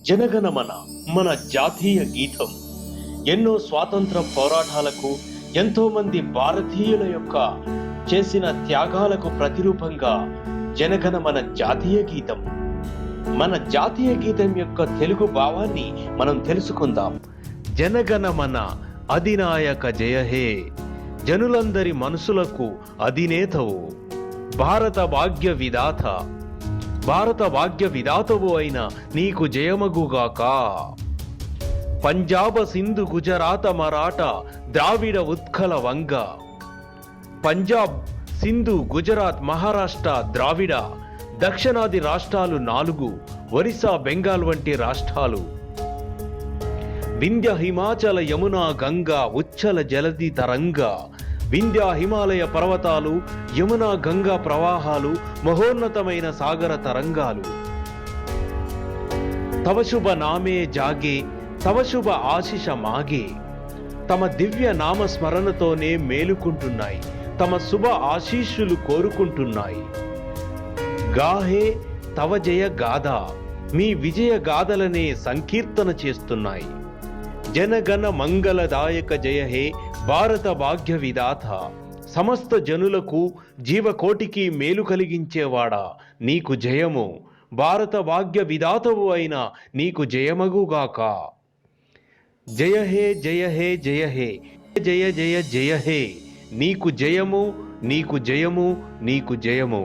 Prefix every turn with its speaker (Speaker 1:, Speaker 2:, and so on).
Speaker 1: జనగణమన మన జాతీయ గీతం ఎన్నో స్వాతంత్ర పోరాటాలకు, ఎంతో మంది భారతీయుల యొక్క చేసిన త్యాగాలకు ప్రతిరూపంగా జనగణమన జాతీయ గీతం. మన జాతీయ గీతం యొక్క తెలుగు భావాన్ని మనం తెలుసుకుందాం. జనగణమన అధినాయక జయ హే, జనులందరి మనసులకు అధినేతవు, భారత భాగ్య విధాత, భారత భాగ్య విధాతవు అయిన నీకు జయమగుగాక. పంజాబ సింధు గుజరాత మరాఠా ద్రావిడ ఉత్కల వంగ, పంజాబ్ సింధు గుజరాత్ మహారాష్ట్ర ద్రావిడ, దక్షిణాది రాష్ట్రాలు 4, ఒరిస్సా బెంగాల్ వంటి రాష్ట్రాలు, వింధ్య హిమాచల యమునా గంగా ఉచ్చల జలది తరంగ, వింధ్య హిమాలయ పర్వతాలు, యమునా గంగా ప్రవాహాలు, మహోన్నతమైన సాగర తరంగాలు. తవ శుభ నామే జాగే, తవ శుభ ఆశిష మాగే, తమ దివ్య నామస్మరణతోనే మేలుకుంటున్నాయి, తమ శుభ ఆశీస్సులు కోరుకుంటున్నాయి. గాహే తవ జయ గాథ, మీ విజయ గాథలనే సంకీర్తన చేస్తున్నాయి. జనగణ మంగళదాయక జయ హే, భారత భాగ్య విధాత, సమస్త జనులకు జీవకోటికి మేలు కలిగించేవాడా నీకు జయము, భారత భాగ్య విధాతవు అయిన నీకు జయమగుగాక. జయ హే జయ హే జయ హే, జయ జయ జయ హే, నీకు జయము, నీకు జయము, నీకు జయము.